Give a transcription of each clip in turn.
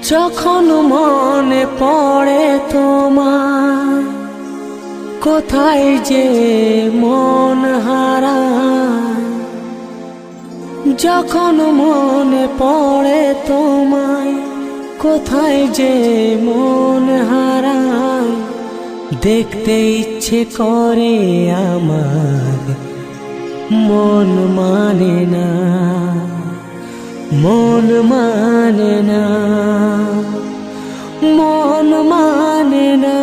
যখন মনে পড়ে তোমার, কোথায় যে মন হারায়। যখন মনে পড়ে তোমায়, কোথায় যে মন হারায়। দেখতে ইচ্ছে করে আমার, মন মানে না, মন মানে না, মন মানে না।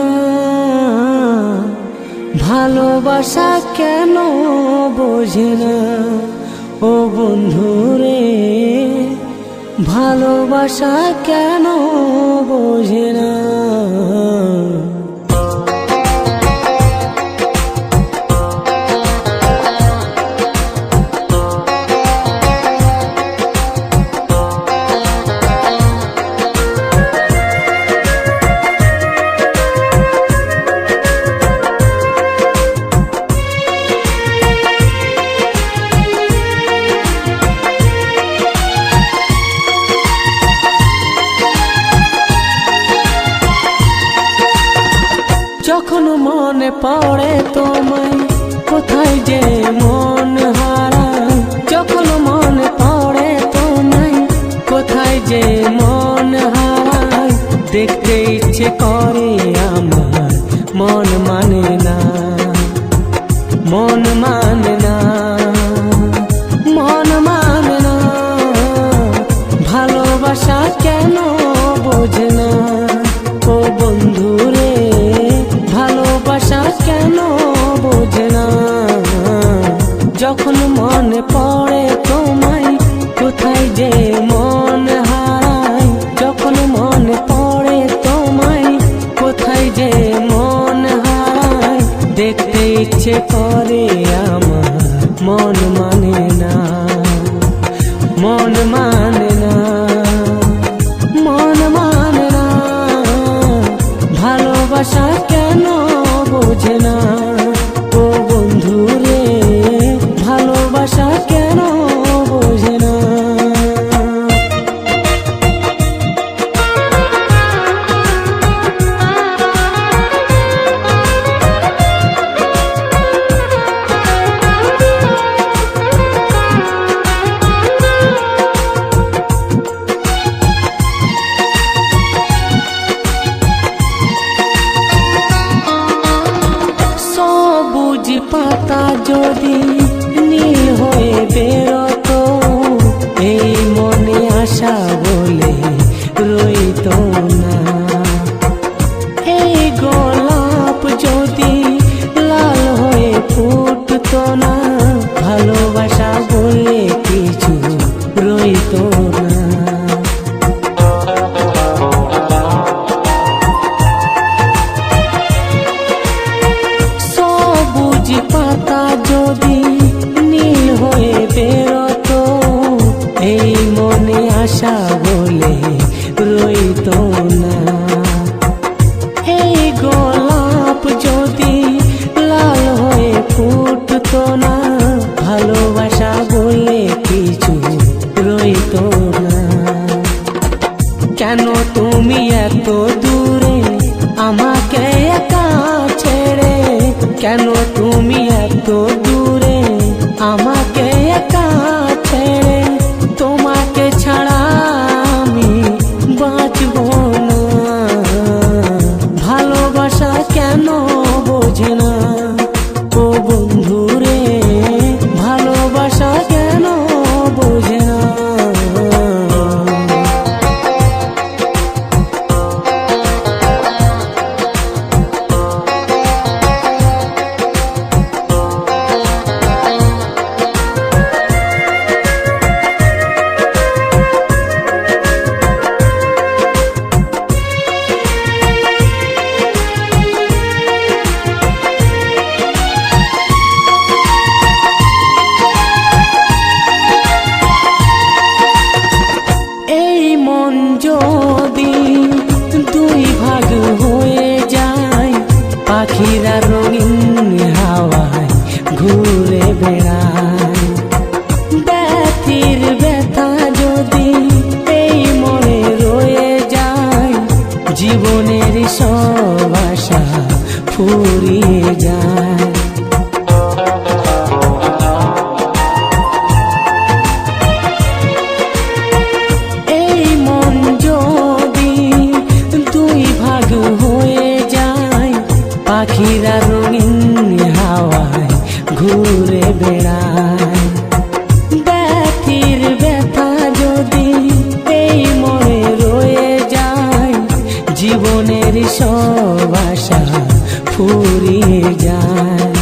ভালোবাসা কেন বোঝে না ও বন্ধুরে, ভালোবাসা কেন বোঝে না। যখন মনে পড়ে তোমায়, কোথায় যে মন হারায়। যখন মনে পড়ে তোমায়, কোথায় যে মন হারায়। দেখতে ইচ্ছে করে আমার, মন মানে না, মন মানে না, মন মানে না। ভালোবাসা কেন বোঝে না ও বন্ধুরে, ভালোবাসা কেন বোঝে না। যখন মনে পড়ে তোমায়, কোথায় যে মন হারায়। যখন মনে পড়ে তোমায়, কোথায় যে মন হারায়। দেখতে ইচ্ছে করে আমার, মন মানে না, মন মানে না, মন মানে না। ভালোবাসা কেন বোঝে না ও বন্ধুরে, ভালোবাসা কেন বোঝে না। সবুজ পাতা যদি নীল হয়ে বেরোতো, এই মনে আশা বলে রইতো না। এই গোলাপ যদি লাল হয়ে ফুটতো না, ভালোবাসা বলে কিছু রইতো না। সবুজ পাতা যদি নীল হয়ে বেরোতো, এই মনে আশা বলে রইতো না। এই গোলাপ যদি লাল হয়ে ফুটতো না, ভালোবাসা বলে কিছু রইতো না। কেন তুমি এত দূরে আমাকে একা ছেড়ে, কেন তুমি এত দূরে আমাকে একা ছেড়ে। তোমাকে ছাড়া আমি বাঁচবো না। ভালোবাসা কেন বোঝে না ও বন্ধুরে, ভালোবাসা কেন বোঝে না। জীবনের সব আশা ফুরিয়ে যায়। এই মন যদি দুই ভাগ হয়ে যায়, পাখিরা রঙিন হাওয়ায় ঘুরে বেড়ায়। ব্যথির ব্যথা যদি এই মনে রয়ে যায়, জীবনের সব আশা ফুরিয়ে যায়।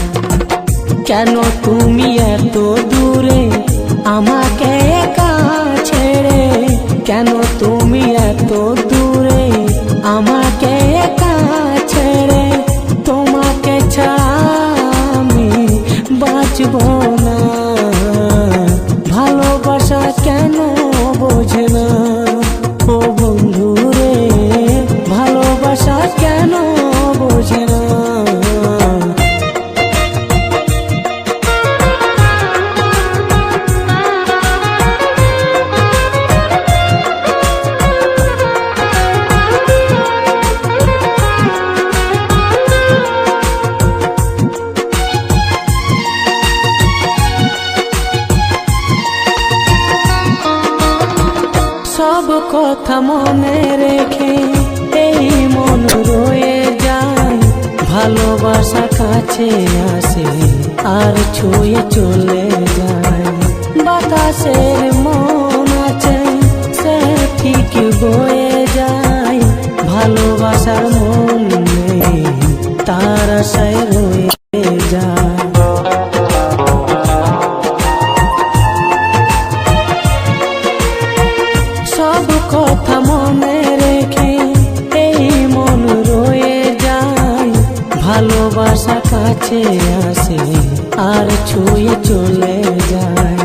কেন তুমি এত দূরে আমাকে একা ছেড়ে, কেন তুমি এত দূরে আমাকে একা ছেড়ে, তোমাকে ছাড়া আমি বাঁচব না। ভালোবাসা কেন বোঝে না ও বন্ধু রে, ভালোবাসা কেন বোঝে না। সব কথা মনে রেখে এই মন রয়ে যায়, ভালোবাসা কাছে আসে আর ছুঁয়ে চলে যায়। বাতাসের মন আছে সে ঠিক বয়ে যায়, ভালোবাসার মন নেই তার আশায় রয়ে যায়। সব কথা মনে রেখে এই মন রয়ে যায়, ভালোবাসা কাছে আসে আর ছুঁয়ে চলে যায়।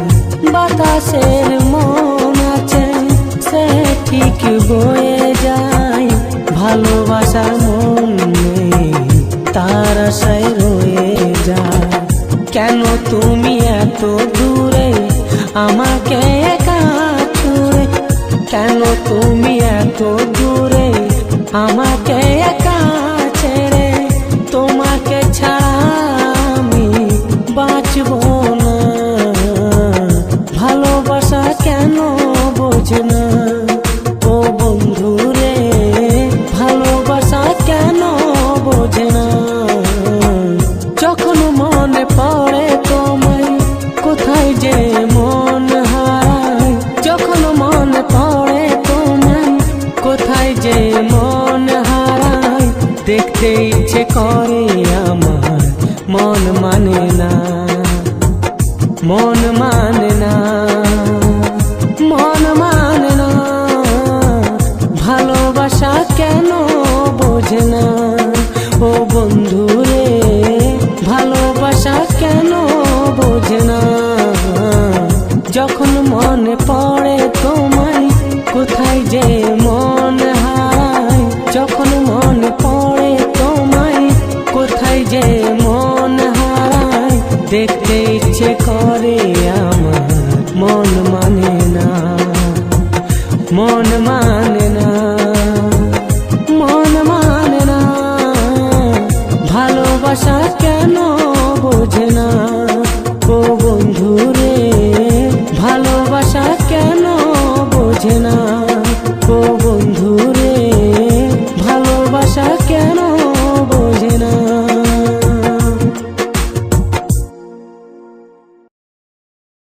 বাতাসের মন আছে সে ঠিক বয়ে যায়, ভালোবাসার মন নেই তার আশায় রয়ে যায়। কেন তুমি এত দূরে আমাকে একা ছুঁড়ে, কেন তুমি এত দূরে আমাকে একা ছেড়ে, তোমাকে ছাড়া আমি বাঁচব না। ভালোবাসা কেন বোঝে না ও বন্ধু রে, ভালোবাসা কেন বোঝে না। যখন মনে পড়ে তোমায় কোথায় যে মন হারায়, যখন মনে পড়ে তোমায় কোথায় যে মন হারায়, দেখতে ইচ্ছে করে আমার মন মানে না, মন মানে না।